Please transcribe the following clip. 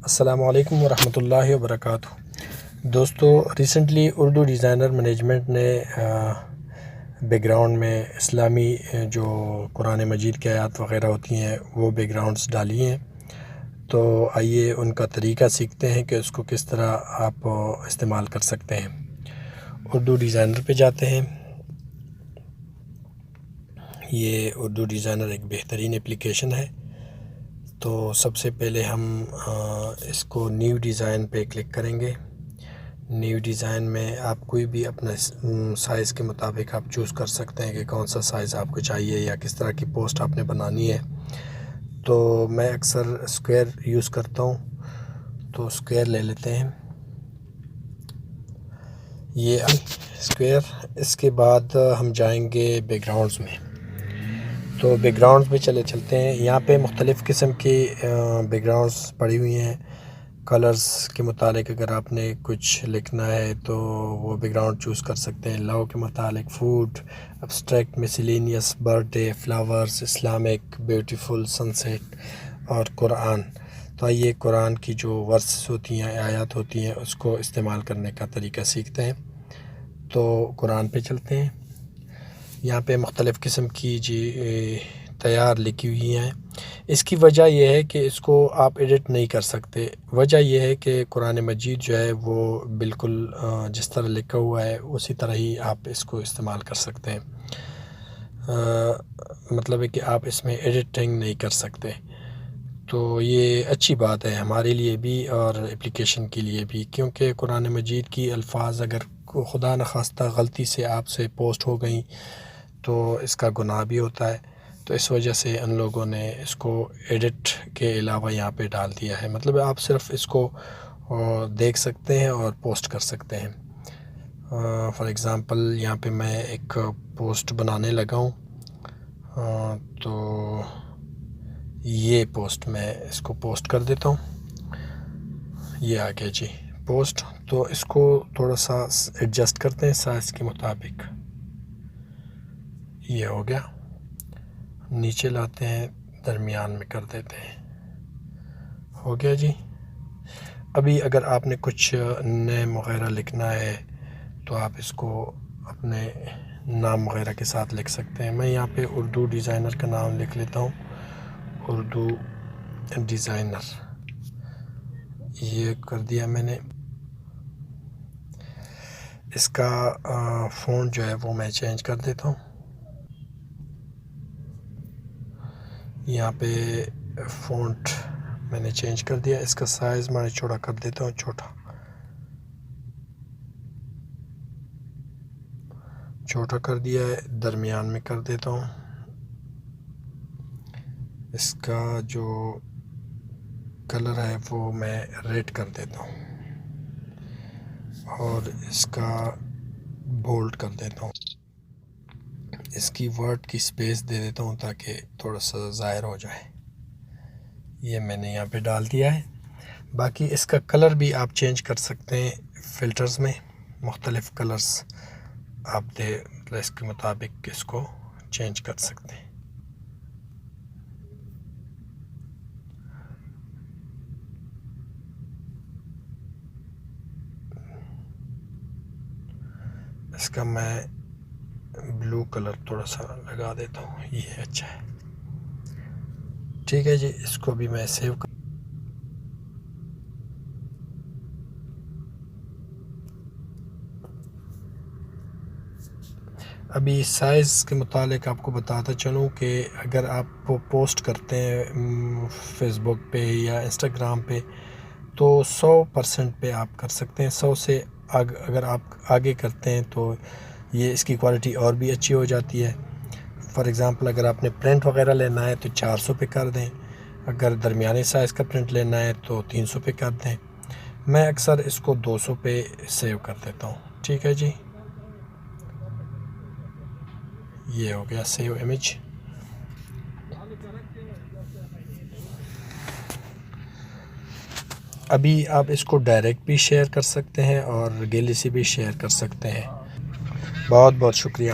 السلام علیکم ورحمۃ اللہ وبرکاتہ۔ دوستو، ریسنٹلی اردو ڈیزائنر مینجمنٹ نے بیک گراؤنڈ میں اسلامی جو قرآن مجید کی آیات وغیرہ ہوتی ہیں وہ بیک گراؤنڈز ڈالی ہیں، تو آئیے ان کا طریقہ سیکھتے ہیں کہ اس کو کس طرح آپ استعمال کر سکتے ہیں۔ اردو ڈیزائنر پہ جاتے ہیں۔ یہ اردو ڈیزائنر ایک بہترین اپلیکیشن ہے۔ تو سب سے پہلے ہم اس کو نیو ڈیزائن پہ کلک کریں گے۔ نیو ڈیزائن میں آپ کوئی بھی اپنا سائز کے مطابق آپ چوز کر سکتے ہیں کہ کون سا سائز آپ کو چاہیے یا کس طرح کی پوسٹ آپ نے بنانی ہے۔ تو میں اکثر اسکوائر یوز کرتا ہوں، تو اسکوائر لے لیتے ہیں۔ یہ اسکوائر، اس کے بعد ہم جائیں گے بیک گراؤنڈز میں۔ تو بیک گراؤنڈز میں چلتے ہیں۔ یہاں پہ مختلف قسم کی بیک گراؤنڈز پڑی ہوئی ہیں۔ کلرز کے متعلق اگر آپ نے کچھ لکھنا ہے تو وہ بیک گراؤنڈ چوز کر سکتے ہیں۔ لاؤ کے متعلق food, abstract, miscellaneous, birthday, flowers, Islamic, beautiful, sunset اور قرآن۔ تو آئیے قرآن کی جو ورسز ہوتی ہیں، آیات ہوتی ہیں، اس کو استعمال کرنے کا طریقہ سیکھتے ہیں۔ تو قرآن پہ چلتے ہیں۔ یہاں پہ مختلف قسم کی تیار لکھی ہوئی ہیں۔ اس کی وجہ یہ ہے کہ اس کو آپ ایڈٹ نہیں کر سکتے۔ وجہ یہ ہے کہ قرآن مجید جو ہے وہ بالکل جس طرح لکھا ہوا ہے اسی طرح ہی آپ اس کو استعمال کر سکتے ہیں۔ مطلب ہے کہ آپ اس میں ایڈیٹنگ نہیں کر سکتے۔ تو یہ اچھی بات ہے ہمارے لیے بھی اور اپلیکیشن کے لیے بھی، کیونکہ قرآن مجید کی الفاظ اگر خدا نخواستہ غلطی سے آپ سے پوسٹ ہو گئیں تو اس کا گناہ بھی ہوتا ہے۔ تو اس وجہ سے ان لوگوں نے اس کو ایڈٹ کے علاوہ یہاں پہ ڈال دیا ہے۔ مطلب آپ صرف اس کو دیکھ سکتے ہیں اور پوسٹ کر سکتے ہیں۔ فار ایگزامپل یہاں پہ میں ایک پوسٹ بنانے لگا ہوں، تو یہ پوسٹ میں اس کو پوسٹ کر دیتا ہوں۔ یہ آ گیا جی پوسٹ۔ تو اس کو تھوڑا سا ایڈجسٹ کرتے ہیں سائز کے مطابق۔ یہ ہو گیا۔ نیچے لاتے ہیں، درمیان میں کر دیتے ہیں۔ ہو گیا جی۔ ابھی اگر آپ نے کچھ نیم وغیرہ لکھنا ہے تو آپ اس کو اپنے نام وغیرہ کے ساتھ لکھ سکتے ہیں۔ میں یہاں پہ اردو ڈیزائنر کا نام لکھ لیتا ہوں، اردو ڈیزائنر۔ یہ کر دیا میں نے۔ اس کا فونٹ جو ہے وہ میں چینج کر دیتا ہوں۔ یہاں پہ فونٹ میں نے چینج کر دیا۔ اس کا سائز میں چھوٹا کر دیتا ہوں، چھوٹا کر دیا ہے، درمیان میں کر دیتا ہوں۔ اس کا جو کلر ہے وہ میں ریڈ کر دیتا ہوں اور اس کا بولڈ کر دیتا ہوں۔ اس کی ورڈ کی سپیس دے دیتا ہوں تاکہ تھوڑا سا ظاہر ہو جائے۔ یہ میں نے یہاں پہ ڈال دیا ہے۔ باقی اس کا کلر بھی آپ چینج کر سکتے ہیں فلٹرز میں، مختلف کلرز آپ اس کے مطابق اس کو چینج کر سکتے ہیں۔ اس کا میں بلو کلر تھوڑا سا لگا دیتا ہوں، یہ اچھا ہے۔ ٹھیک ہے جی، اس کو بھی میں سیو کر ابھی سائز کے متعلق آپ کو بتاتا چلوں کہ اگر آپ پوسٹ کرتے ہیں فیس بک پہ یا انسٹاگرام پہ تو 100% پہ آپ کر سکتے ہیں۔ 100 سے اگر آپ آگے کرتے ہیں تو یہ اس کی کوالٹی اور بھی اچھی ہو جاتی ہے۔ فار ایگزامپل اگر آپ نے پرنٹ وغیرہ لینا ہے تو 400 پہ کر دیں، اگر درمیانے سائز کا پرنٹ لینا ہے تو 300 پہ کر دیں۔ میں اکثر اس کو 200 پہ سیو کر دیتا ہوں۔ ٹھیک ہے جی، یہ ہو گیا سیو امیج۔ ابھی آپ اس کو ڈائریکٹ بھی شیئر کر سکتے ہیں اور گیلری سے بھی شیئر کر سکتے ہیں۔ بہت بہت شکریہ۔